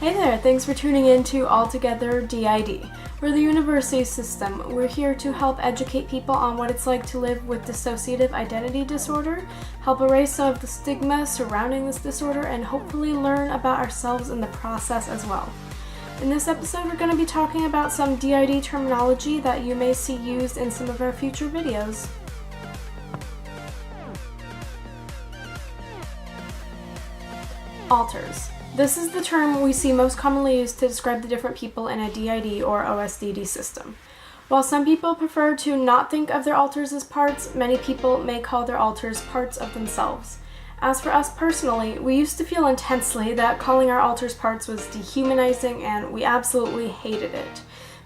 Hey there, thanks for tuning in to Altogether DID. We're the University System. We're here to help educate people on what it's like to live with dissociative identity disorder, help erase some of the stigma surrounding this disorder, and hopefully learn about ourselves in the process as well. In this episode, we're going to be talking about some DID terminology that you may see used in some of our future videos. Alters. This is the term we see most commonly used to describe the different people in a DID or OSDD system. While some people prefer to not think of their alters as parts, many people may call their alters parts of themselves. As for us personally, we used to feel intensely that calling our alters parts was dehumanizing and we absolutely hated it.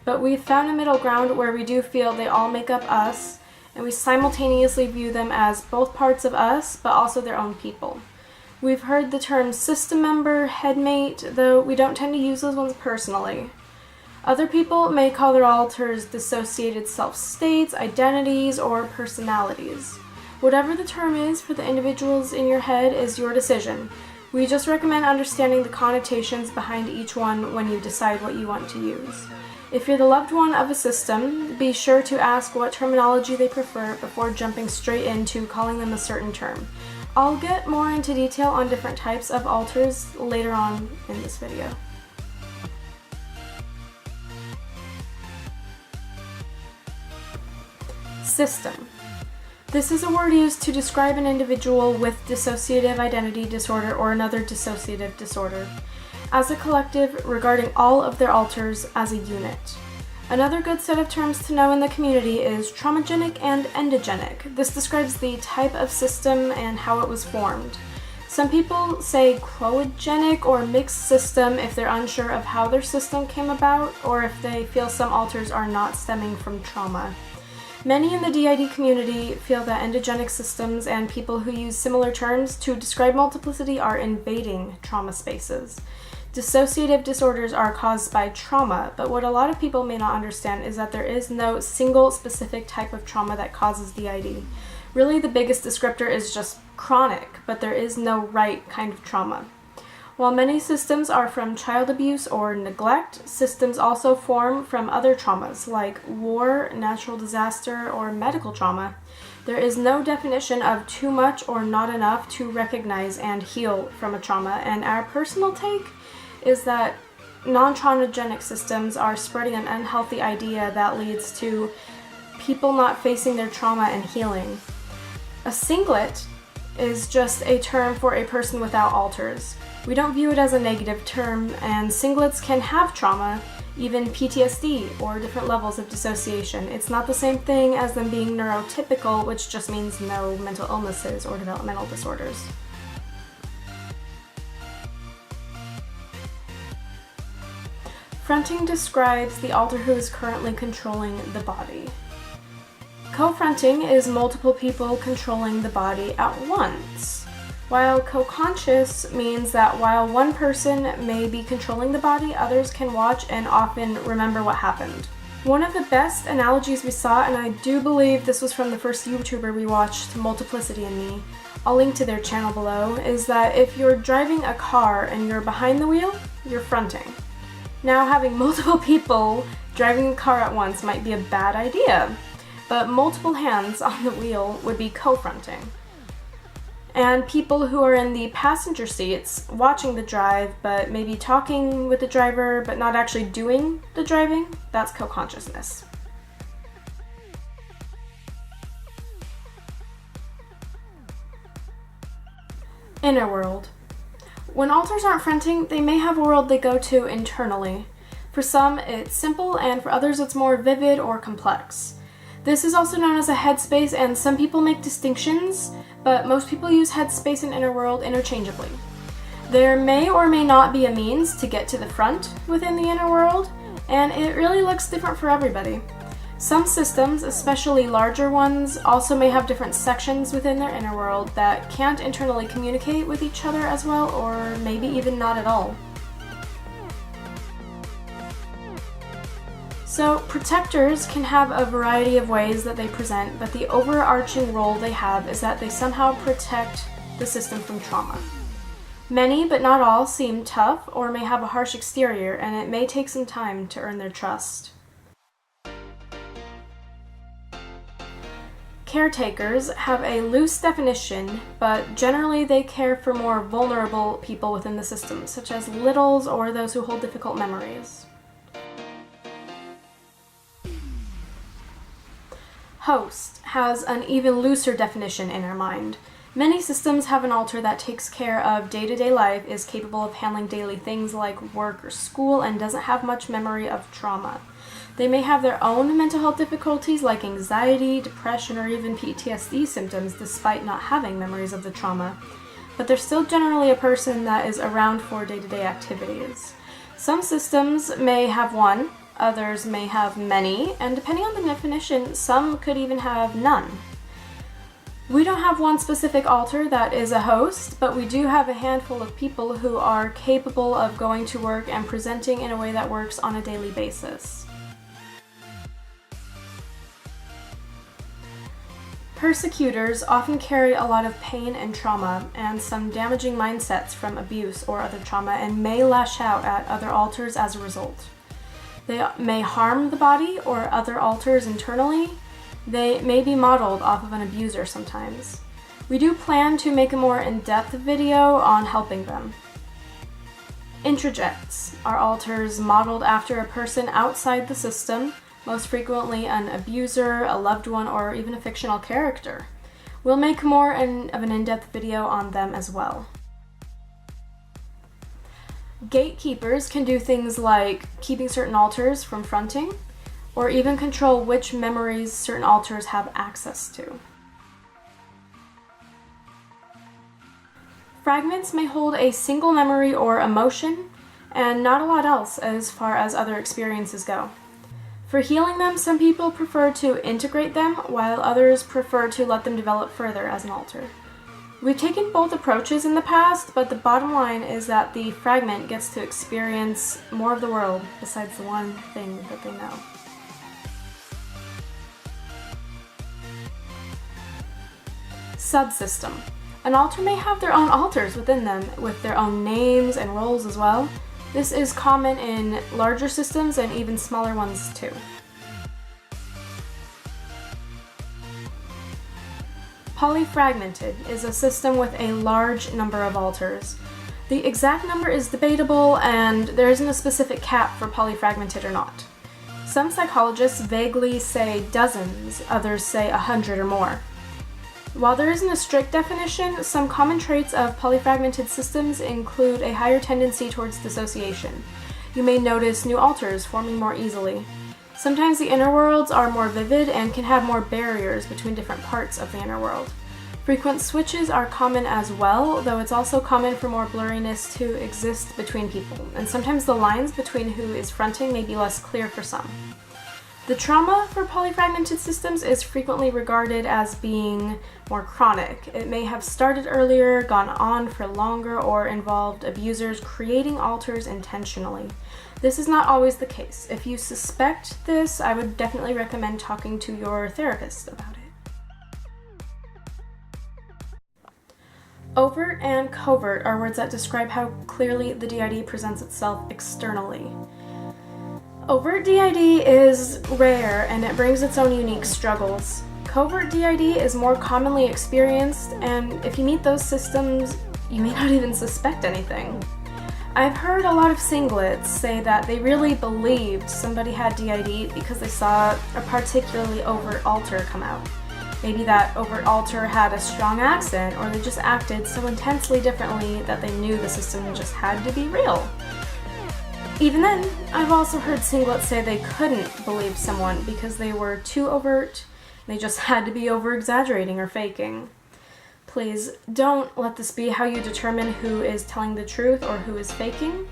But we've found a middle ground where we do feel they all make up us, and we simultaneously view them as both parts of us, but also their own people. We've heard the term system member, headmate, though we don't tend to use those ones personally. Other people may call their alters dissociated self-states, identities, or personalities. Whatever the term is for the individuals in your head is your decision. We just recommend understanding the connotations behind each one when you decide what you want to use. If you're the loved one of a system, be sure to ask what terminology they prefer before jumping straight into calling them a certain term. I'll get more into detail on different types of alters later on in this video. System. This is a word used to describe an individual with dissociative identity disorder or another dissociative disorder, as a collective regarding all of their alters as a unit. Another good set of terms to know in the community is Traumagenic and Endogenic. This describes the type of system and how it was formed. Some people say quogenic or mixed system if they're unsure of how their system came about, or if they feel some alters are not stemming from trauma. Many in the DID community feel that endogenic systems and people who use similar terms to describe multiplicity are invading trauma spaces. Dissociative disorders are caused by trauma, but what a lot of people may not understand is that there is no single specific type of trauma that causes DID. Really, the biggest descriptor is just chronic, but there is no right kind of trauma. While many systems are from child abuse or neglect, systems also form from other traumas like war, natural disaster, or medical trauma. There is no definition of too much or not enough to recognize and heal from a trauma, and our personal take is that non-traumagenic systems are spreading an unhealthy idea that leads to people not facing their trauma and healing. A singlet is just a term for a person without alters. We don't view it as a negative term, and singlets can have trauma, even PTSD, or different levels of dissociation. It's not the same thing as them being neurotypical, which just means no mental illnesses or developmental disorders. Fronting describes the alter who is currently controlling the body. Co-fronting is multiple people controlling the body at once, while co-conscious means that while one person may be controlling the body, others can watch and often remember what happened. One of the best analogies we saw, and I do believe this was from the first YouTuber we watched, Multiplicity and Me, I'll link to their channel below, is that if you're driving a car and you're behind the wheel, you're fronting. Now, having multiple people driving the car at once might be a bad idea, but multiple hands on the wheel would be co-fronting. And people who are in the passenger seats watching the drive, but maybe talking with the driver, but not actually doing the driving, that's co-consciousness. Inner world. When alters aren't fronting, they may have a world they go to internally. For some, it's simple, and for others, it's more vivid or complex. This is also known as a headspace, and some people make distinctions, but most people use headspace and inner world interchangeably. There may or may not be a means to get to the front within the inner world, and it really looks different for everybody. Some systems, especially larger ones, also may have different sections within their inner world that can't internally communicate with each other as well, or maybe even not at all. So, protectors can have a variety of ways that they present, but the overarching role they have is that they somehow protect the system from trauma. Many, but not all, seem tough or may have a harsh exterior, and it may take some time to earn their trust. Caretakers have a loose definition, but generally they care for more vulnerable people within the system, such as littles or those who hold difficult memories. Host has an even looser definition in our mind. Many systems have an alter that takes care of day-to-day life, is capable of handling daily things like work or school, and doesn't have much memory of trauma. They may have their own mental health difficulties like anxiety, depression, or even PTSD symptoms despite not having memories of the trauma, but they're still generally a person that is around for day-to-day activities. Some systems may have one, others may have many, and depending on the definition, some could even have none. We don't have one specific alter that is a host, but we do have a handful of people who are capable of going to work and presenting in a way that works on a daily basis. Persecutors often carry a lot of pain and trauma and some damaging mindsets from abuse or other trauma and may lash out at other alters as a result. They may harm the body or other alters internally. They may be modeled off of an abuser sometimes. We do plan to make a more in-depth video on helping them. Introjects are alters modeled after a person outside the system, most frequently an abuser, a loved one, or even a fictional character. We'll make more of an in-depth video on them as well. Gatekeepers can do things like keeping certain alters from fronting, or even control which memories certain alters have access to. Fragments may hold a single memory or emotion, and not a lot else as far as other experiences go. For healing them, some people prefer to integrate them, while others prefer to let them develop further as an alter. We've taken both approaches in the past, but the bottom line is that the fragment gets to experience more of the world besides the one thing that they know. Subsystem. An alter may have their own alters within them, with their own names and roles as well. This is common in larger systems and even smaller ones too. Polyfragmented is a system with a large number of alters. The exact number is debatable, and there isn't a specific cap for polyfragmented or not. Some psychologists vaguely say dozens, others say 100 or more. While there isn't a strict definition, some common traits of polyfragmented systems include a higher tendency towards dissociation. You may notice new alters forming more easily. Sometimes the inner worlds are more vivid and can have more barriers between different parts of the inner world. Frequent switches are common as well, though it's also common for more blurriness to exist between people, and sometimes the lines between who is fronting may be less clear for some. The trauma for polyfragmented systems is frequently regarded as being more chronic. It may have started earlier, gone on for longer, or involved abusers creating alters intentionally. This is not always the case. If you suspect this, I would definitely recommend talking to your therapist about it. Overt and covert are words that describe how clearly the DID presents itself externally. Overt DID is rare and it brings its own unique struggles. Covert DID is more commonly experienced, and if you meet those systems, you may not even suspect anything. I've heard a lot of singlets say that they really believed somebody had DID because they saw a particularly overt alter come out. Maybe that overt alter had a strong accent, or they just acted so intensely differently that they knew the system just had to be real. Even then, I've also heard singlets say they couldn't believe someone because they were too overt, they just had to be over-exaggerating or faking. Please don't let this be how you determine who is telling the truth or who is faking,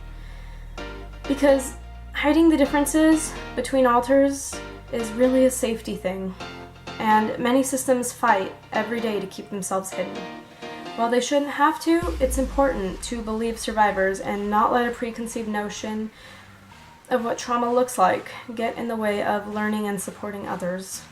because hiding the differences between alters is really a safety thing, and many systems fight every day to keep themselves hidden. While they shouldn't have to, it's important to believe survivors and not let a preconceived notion of what trauma looks like get in the way of learning and supporting others.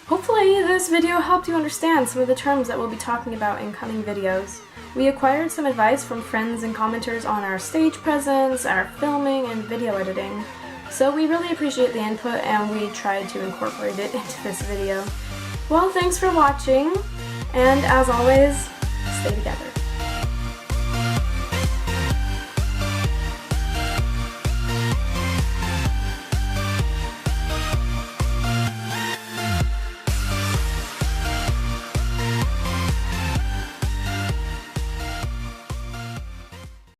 Hopefully this video helped you understand some of the terms that we'll be talking about in coming videos. We acquired some advice from friends and commenters on our stage presence, our filming, and video editing. So we really appreciate the input and we tried to incorporate it into this video. Well, thanks for watching, and as always, stay together.